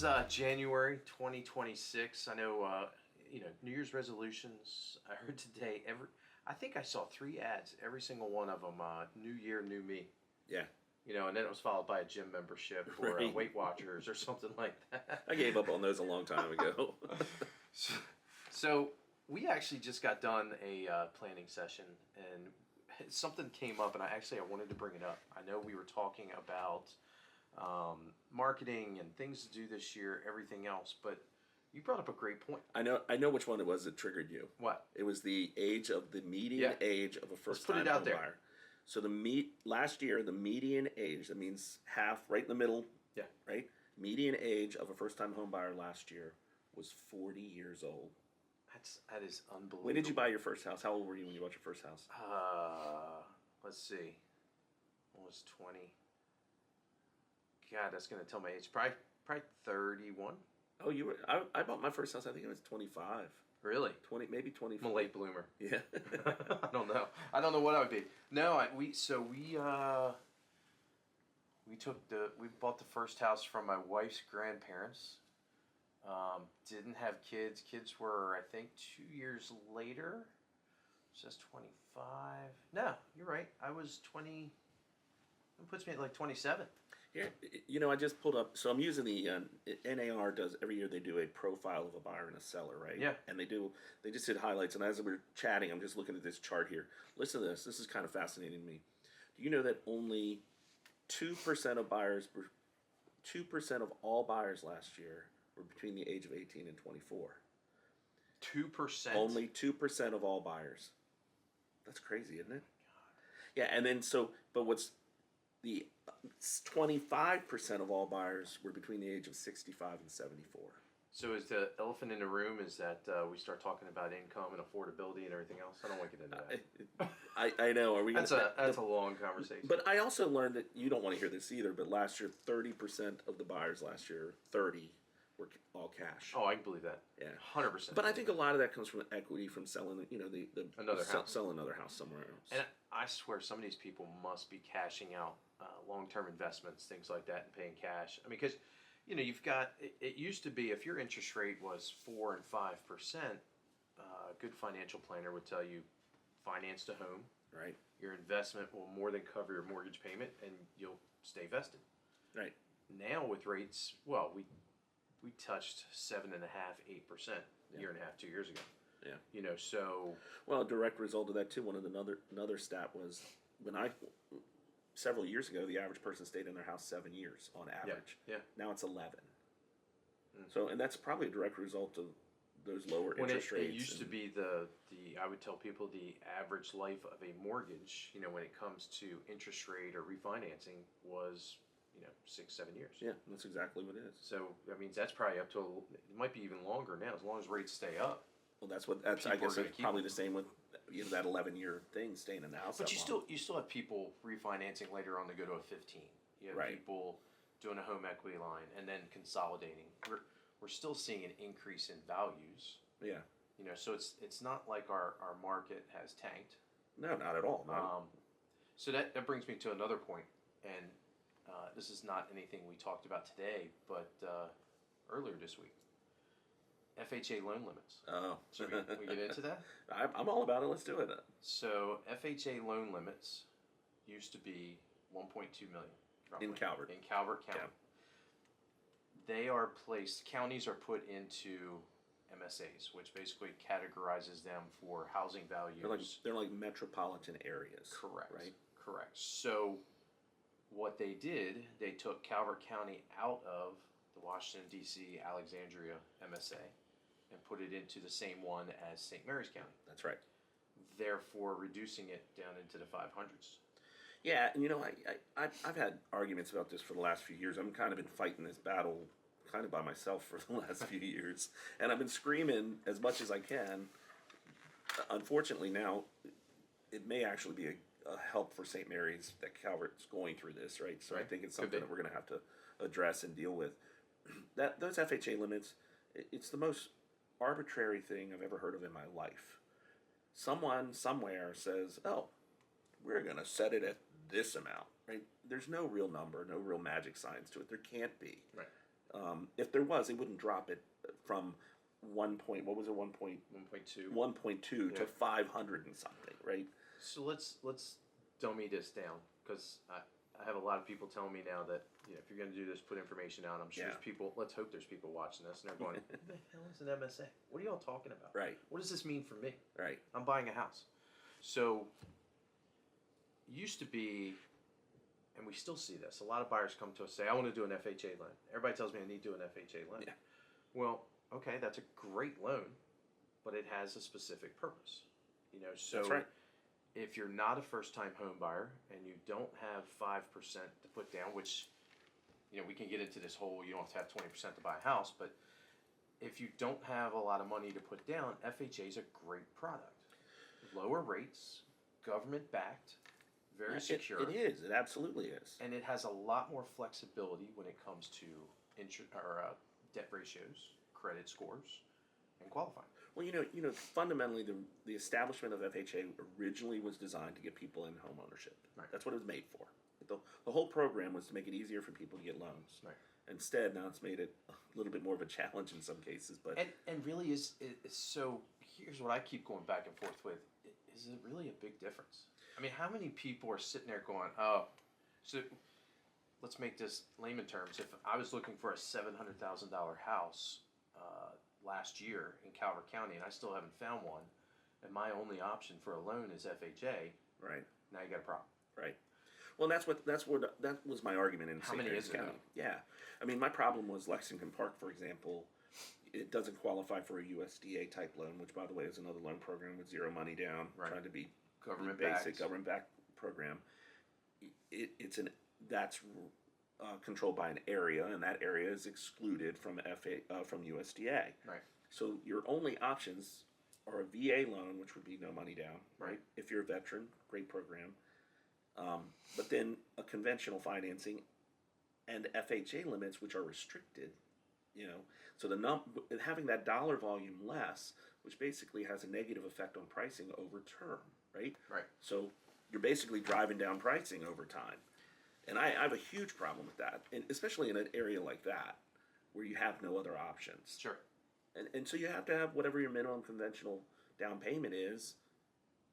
is January 2026. I know, New Year's resolutions. I heard today, I think I saw 3 ads, every single one of them, New Year, New Me. Yeah. And then it was followed by a gym membership or Right. Weight Watchers or something like that. I gave up on those a long time ago. So we actually just got done a planning session, and something came up, and I wanted to bring it up. I know we were talking about marketing and things to do this year, everything else, but you brought up a great point. I know which one it was that triggered you. What? It was the median age of a first-time home buyer. So last year, the median age, that means half, right in the middle. Yeah. Right? Median age of a first-time home buyer last year was 40 years old. That is unbelievable. When did you buy your first house? How old were you when you bought your first house? Let's see. I was 20. God, that's going to tell my age. Probably 31. Oh, I bought my first house, I think it was 25. Really? 20, maybe 24. I'm a late bloomer. Yeah. I don't know. I don't know what I would be. No, we bought the first house from my wife's grandparents. Didn't have kids. Kids were, I think, 2 years later. So that's 25. No, you're right. I was 20. It puts me at like 27. Yeah, I just pulled up. So I'm using the NAR does every year. They do a profile of a buyer and a seller, right? Yeah. And they just did highlights. And as we're chatting, I'm just looking at this chart here. Listen to this. This is kind of fascinating to me. Do you know that only 2% of buyers were 2% of all buyers last year were between the age of 18 and 24? 2%. Only 2% of all buyers. That's crazy, isn't it? God. Yeah, and then but what's the 25% of all buyers were between the age of 65 and 74. So is the elephant in the room is that we start talking about income and affordability and everything else? I don't want to get into that. I know. Are we? That's a long conversation. But I also learned that you don't want to hear this either. But last year, 30% of the buyers last year, 30, were all cash. Oh, I can believe that. Yeah, 100%. But I think a lot of that comes from equity from selling, house. Sell another house somewhere else. And I swear, some of these people must be cashing out long-term investments, things like that, and paying cash. I mean, because you've got it used to be if your interest rate was 4 and 5%, a good financial planner would tell you finance the home. Right. Your investment will more than cover your mortgage payment, and you'll stay vested. Right. Now with rates, well, we touched 7.5%, 8% a year and a half, 2 years ago. Yeah. So. Well, a direct result of that too. Another stat was several years ago, the average person stayed in their house 7 years on average. Yeah. Now it's 11. So, and that's probably a direct result of those lower interest rates. It used to be I would tell people the average life of a mortgage, when it comes to interest rate or refinancing was 6-7 years. Yeah, that's exactly what it is. So that means that's probably up to it might be even longer now, as long as rates stay up. Well, I guess it's probably the same with that 11-year thing, staying in the house. But you still have people refinancing later on to go to a 15. You have people doing a home equity line and then consolidating. We're still seeing an increase in values. Yeah. So it's not like our market has tanked. No, not at all. So that brings me to another point, and this is not anything we talked about today, but earlier this week. FHA loan limits. Oh. So we get into that? I'm all about it. Let's do it. So FHA loan limits used to be $1.2 million. Roughly, in Calvert. In Calvert County. Yeah. They are placed, counties are put into MSAs, which basically categorizes them for housing values. They're like metropolitan areas. Correct. Right? Correct. So what they did, they took Calvert County out of the Washington, D.C., Alexandria MSA and put it into the same one as St. Mary's County. That's right. Therefore, reducing it down into the 500s. Yeah, and I've had arguments about this for the last few years. I've kind of been fighting this battle kind of by myself for the last few years. And I've been screaming as much as I can. Unfortunately now, it may actually be a help for St. Mary's that Calvert's going through this, right? So I think it's something that we're going to have to address and deal with. Those FHA limits, it's the most arbitrary thing I've ever heard of in my life. Someone somewhere says, oh, we're going to set it at this amount, right? There's no real number, no real magic science to it. There can't be. Right. If there was, they wouldn't drop it from 1.2. 1.2 Yeah. to 500 and something, right? So let's dummy this down, because I have a lot of people telling me now that if you're going to do this, put information out. I'm sure there's people. Let's hope there's people watching this and they're going, "Who the hell is an MSA? What are y'all talking about? Right. What does this mean for me? Right. I'm buying a house." So used to be, and we still see this. A lot of buyers come to us say, "I want to do an FHA loan." Everybody tells me I need to do an FHA loan. Yeah. Well, okay, that's a great loan, but it has a specific purpose. So That's right. if you're not a first-time home buyer and you don't have 5% to put down, which we can get into this whole, you don't have to have 20% to buy a house, but if you don't have a lot of money to put down, FHA is a great product. Lower rates, government-backed, very secure. It is. It absolutely is. And it has a lot more flexibility when it comes to debt ratios, credit scores, and qualifying. Well, fundamentally, the establishment of FHA originally was designed to get people in home ownership. Right. That's what it was made for. The whole program was to make it easier for people to get loans. Right. Instead, now it's made it a little bit more of a challenge in some cases. But and really is so. Here's what I keep going back and forth with: is it really a big difference? I mean, how many people are sitting there going, "Oh, so let's make this layman terms. If I was looking for a $700,000 house last year in Calvert County, and I still haven't found one, and my only option for a loan is FHA, right now you got a problem." Right. Well, that was my argument in St. Mary's County. Yeah, I mean, my problem was Lexington Park, for example. It doesn't qualify for a USDA type loan, which, by the way, is another loan program with zero money down, Right. trying to be Government-backed. government-backed program. That's controlled by an area, and that area is excluded from from USDA. Right. So your only options are a VA loan, which would be no money down, right? If you're a veteran, great program. But then a conventional financing and FHA limits, which are restricted, so having that dollar volume less, which basically has a negative effect on pricing over term, right? Right. So you're basically driving down pricing over time. And I have a huge problem with that, and especially in an area like that, where you have no other options. Sure. And so you have to have whatever your minimum conventional down payment is,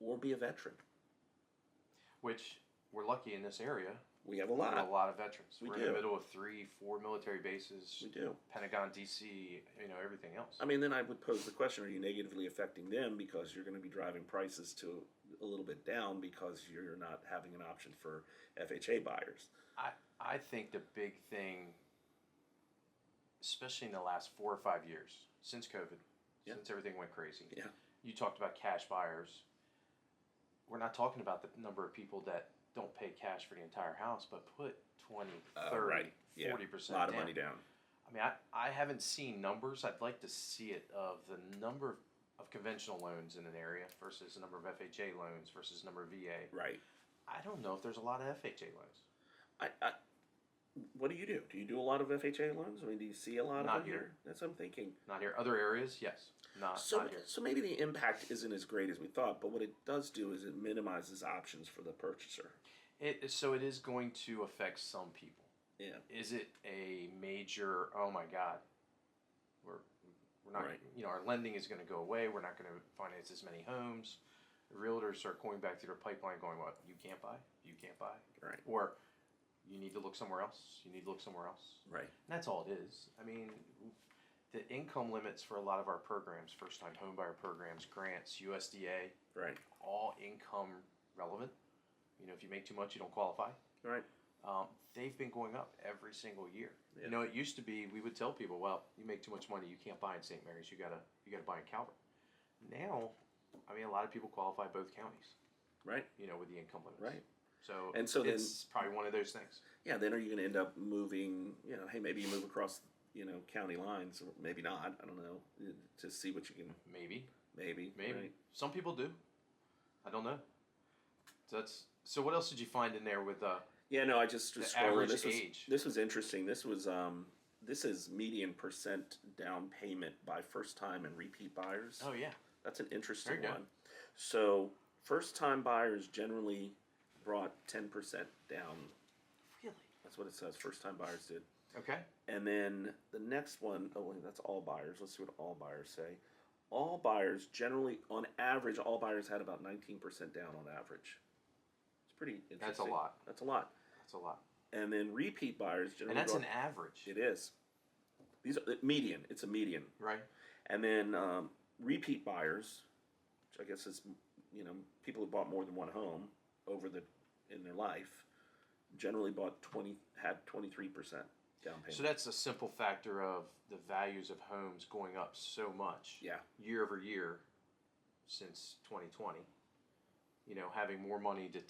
or be a veteran. Which we're lucky in this area. We have a We have lot. a lot of veterans. We We're do. in the middle of 3-4 military bases. We do. Pentagon, DC, everything else. I mean, then I would pose the question, are you negatively affecting them because you're going to be driving prices to a little bit down because you're not having an option for FHA buyers? I think the big thing, especially in the last 4 or 5 years, since COVID, Yeah. since everything went crazy, Yeah. you talked about cash buyers. We're not talking about the number of people that don't pay cash for the entire house, but put 20, 30, Right. Yeah. 40% A lot of down. money down. I mean, I haven't seen numbers. I'd like to see it of the number of conventional loans in an area versus the number of FHA loans versus the number of VA. Right. I don't know if there's a lot of FHA loans. What do you do? Do you do a lot of FHA loans? I mean, do you see a lot Not of them here. That's what I'm thinking. Not here. Other areas, yes. Not here. So maybe the impact isn't as great as we thought, but what it does do is it minimizes options for the purchaser. So it is going to affect some people. Yeah. Is it a major? Oh my God, we're not. Right. Our lending is going to go away. We're not going to finance as many homes. The realtors are going back through their pipeline, going, "What? You can't buy. You can't buy." Right. Or you need to look somewhere else. You need to look somewhere else. Right. And that's all it is. I mean, the income limits for a lot of our programs, first-time homebuyer programs, grants, USDA, Right. all income relevant. If you make too much, you don't qualify. Right. They've been going up every single year. Yeah. It used to be we would tell people, "Well, you make too much money, you can't buy in St. Mary's. You gotta buy in Calvert." Now, I mean, a lot of people qualify both counties. Right. With the income limits. Right. So Then- probably one of those things. Yeah. Then are you going to end up moving? Hey, maybe you move across, county lines, or maybe not. I don't know. To see what you can. Maybe. Maybe. Right. Some people do. I don't know. So what else did you find in there with Yeah, no, I just was the scrolling. average age? This was interesting. This is median percent down payment by first time and repeat buyers. Oh yeah. That's an interesting Very good. one. So first time buyers generally brought 10% down. Really? That's what it says. First time buyers did. Okay. And then the next one, oh wait, that's all buyers. Let's see what all buyers say. All buyers generally, on average, all buyers had about 19% down on average. It's pretty interesting. That's a lot. That's a lot. That's a lot. And then repeat buyers generally. And that's an average. It is. These are median. It's a median. Right. And then repeat buyers, which I guess is, people who bought more than one home in their life, generally had 23% down payment. So that's a simple factor of the values of homes going up so much. Yeah. Year over year since 2020. Having more money to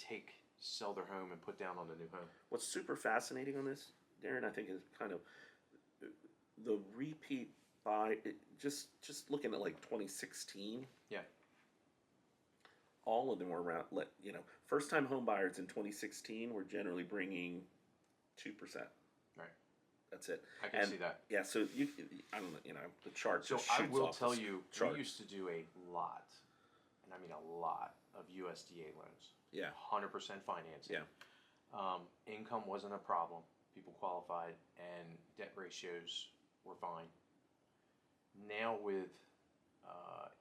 sell their home and put down on the new home. What's super fascinating on this, Darren, I think is kind of the repeat buy. Just looking at like 2016. Yeah. All of them were around. First time home buyers in 2016 were generally bringing 2%. Right. That's it. I can see that. Yeah. So I don't know. The chart. So just I shoots will off tell this you, chart. we used to do a lot, and I mean a lot of USDA loans. Yeah. 100% financing. Yeah. Income wasn't a problem. People qualified, and debt ratios were fine. Now with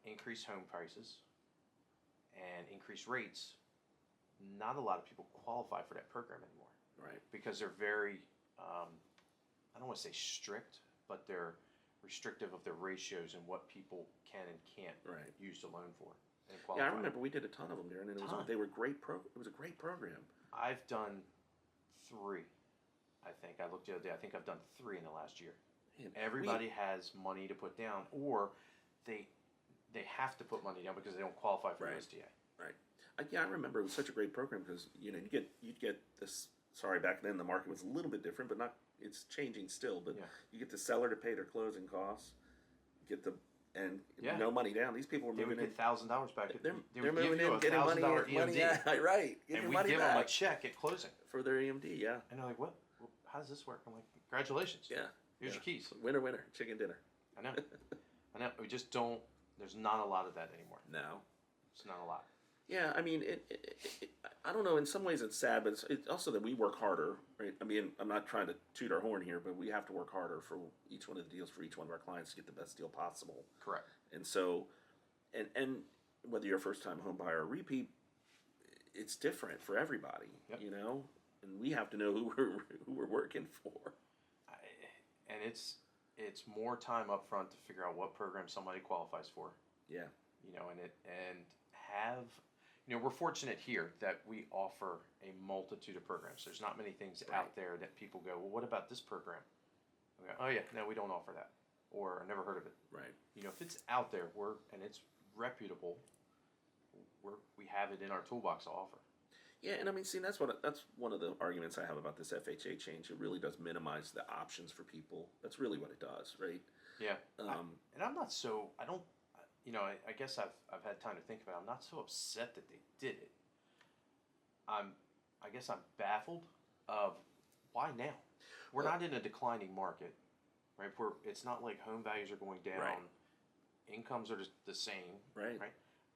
increased home prices and increased rates, not a lot of people qualify for that program anymore. Right. Because they're very, I don't want to say strict, but they're restrictive of their ratios and what people can and can't use the loan for. And qualify. Yeah, I remember we did a ton of them, Darren, and they were great. It was a great program. I've done 3. I think I looked the other day. I think I've done 3 in the last year. Man, Everybody has money to put down, or they have to put money down because they don't qualify for USDA. Right. I remember it was such a great program because you'd get this. Sorry, back then the market was a little bit different, but not. It's changing still. But you get the seller to pay their closing costs. No money down. These people were They moving would in. get $1,000 back. They're moving in, getting money, EMD. yeah, right. And we money give back them a check at closing. for their EMD. Yeah. And they're like, "What? How does this work?" I'm like, "Congratulations. Yeah. Here's your keys." Winner, chicken dinner. I know. We just don't. There's not a lot of that anymore. No. It's not a lot. Yeah, I mean, I don't know. In some ways, it's sad, but it's also that we work harder, right? I mean, I'm not trying to toot our horn here, but we have to work harder for each one of the deals for each one of our clients to get the best deal possible. Correct. And so, and whether you're a first-time home buyer or repeat, it's different for everybody, And we have to know who we're working for. And it's more time up front to figure out what program somebody qualifies for. Yeah. We're fortunate here that we offer a multitude of programs. There's not many things out there that people go, well, what about this program? I go, oh yeah, no, we don't offer that, or I never heard of it. Right. If it's out there, and it's reputable, we have it in our toolbox to offer. Yeah, and I mean, see, that's one of the arguments I have about this FHA change. It really does minimize the options for people. That's really what it does, right? Yeah. And I'm not so. I don't. I guess I've had time to think about it. I'm not so upset that they did it. I guess I'm baffled of why now. We're not in a declining market, right? It's not like home values are going down. Right. Incomes are just the same. Right.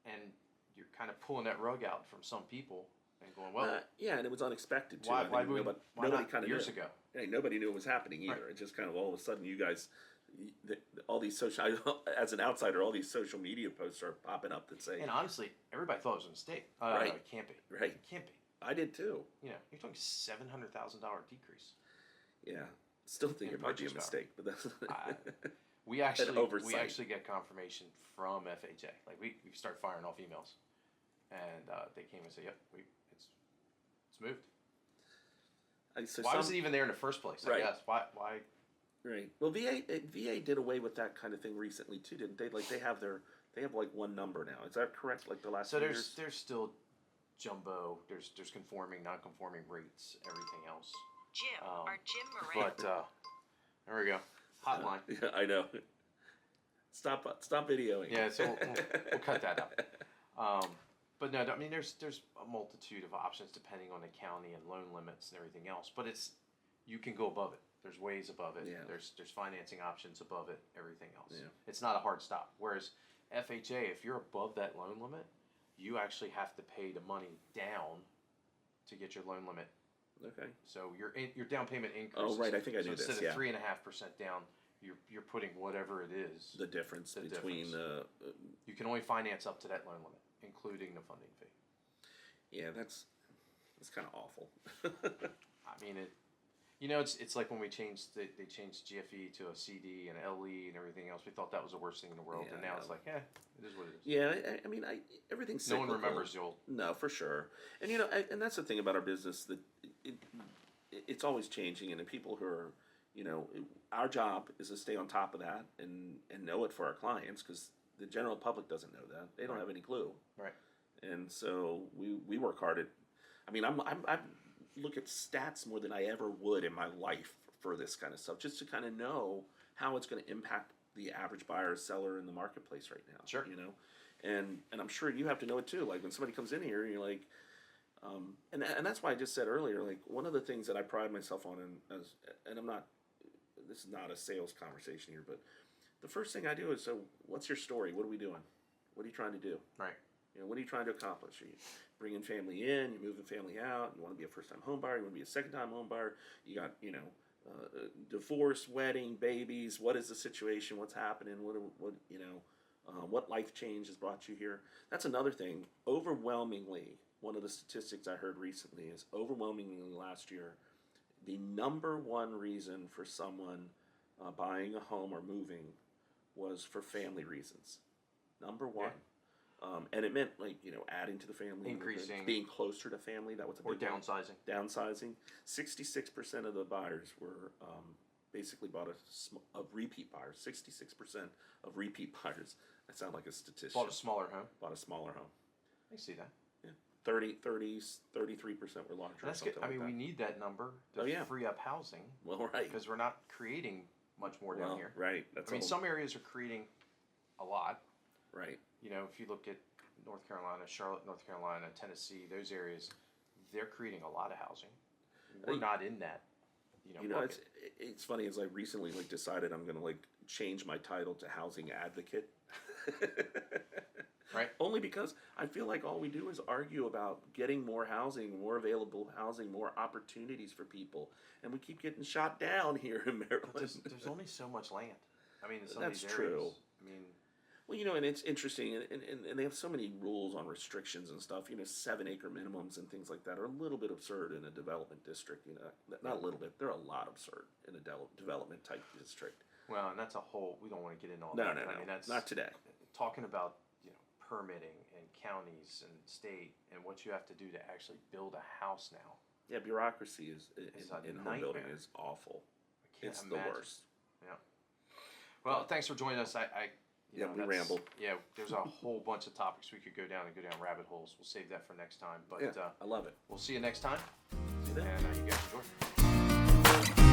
And you're kind of pulling that rug out from some people and going, well. Yeah, and it was unexpected too. Why nobody not kind of years knew. ago? Hey, nobody knew it was happening either. Right. It just kind of all of a sudden you guys. All these as an outsider, all these social media posts are popping up that say. And honestly, everybody thought it was a mistake. Right. It can't be. Right. It can't be. I did too. You're talking $700,000 decrease. Yeah. Still think it might be a mistake, but that's. We actually get confirmation from FHA. Like we start firing off emails, and they came and said, "Yep, it's moved." Why was it even there in the first place? Right. I guess why. Right. Well, VA did away with that kind of thing recently too, didn't they? Like they have like one number now. Is that correct? Like the last. So few years? there's still jumbo. There's conforming, non-conforming rates, everything else. Jim, our Jim Moran. But there we go. Hotline. Yeah, I know. Stop videoing. Yeah, so we'll cut that out. But no, I mean, there's a multitude of options depending on the county and loan limits and everything else. But you can go above it. There's ways above it. Yeah. There's financing options above it. Everything else. Yeah. It's not a hard stop. Whereas FHA, if you're above that loan limit, you actually have to pay the money down to get your loan limit Okay. So your down payment increases. Oh, right, I think I knew this, Instead yeah. of 3.5% down, you're putting whatever it is. The difference The between difference. You can only finance up to that loan limit, including the funding fee. yeah, that's kind of awful. I mean, it's like when they changed GFE to a CD and LE and everything else. We thought that was the worst thing in the world, Yeah, and now I it's know. like, it is what it is. Yeah, I mean, everything's No one cyclical. remembers the old. No, for sure. And and that's the thing about our business, that it's always changing, and the people who are, our job is to stay on top of that and know it for our clients, because the general public doesn't know that. They don't Right. have any clue. Right. And so we work hard at. I mean, I look at stats more than I ever would in my life for this kind of stuff, just to kind of know how it's going to impact the average buyer or seller in the marketplace right now. Sure. And I'm sure you have to know it too. Like when somebody comes in here, you're like, and that's why I just said earlier, like one of the things that I pride myself on, and I'm not, this is not a sales conversation here, but the first thing I do is, so what's your story? What are we doing? What are you trying to do? Right. What are you trying to accomplish? Are you bringing family in? You're moving family out? You want to be a first-time home buyer? You want to be a second-time home buyer? You got, divorce, wedding, babies. What is the situation? What's happening? What life change has brought you here? That's another thing. Overwhelmingly, one of the statistics I heard recently is overwhelmingly last year, the number one reason for someone buying a home or moving was for family reasons. Number one. And it meant adding to the family, Increasing. being closer to family. That was a Or big one. downsizing. Downsizing. 66% of the buyers were basically bought of repeat buyers. 66% of repeat buyers. I sound like a statistician. Bought a smaller home. Bought a smaller home. I see that. Yeah. 33% were larger. That's good. I mean, we need that number to free up housing. Well, right. Because we're not creating much more down here. Right. That's some areas are creating a lot. Right. If you look at North Carolina, Charlotte, North Carolina, Tennessee, those areas, they're creating a lot of housing. We're not in that, market. It's funny, as I recently decided I'm going to change my title to housing advocate. Right. Only because I feel like all we do is argue about getting more housing, more available housing, more opportunities for people, and we keep getting shot down here in Maryland. But there's only so much land. I mean, in some That's of these areas. true. I mean, well, and it's interesting, and they have so many rules on restrictions and stuff. 7-acre minimums and things like that are a little bit absurd in a development district. Not a little bit; they're a lot absurd in a development type district. well, and that's a whole. We don't want to get into all No, that. no, but no, I mean, that's not today. Talking about permitting and counties and state and what you have to do to actually build a house now. Yeah, bureaucracy It's a in home building nightmare. is awful. I can't It's imagine. the worst. Yeah. Well, thanks for joining us. We rambled. Yeah, there's a whole bunch of topics we could go down rabbit holes. We'll save that for next time. But Yeah, I love it. we'll see you next time. See you then. And you guys enjoy.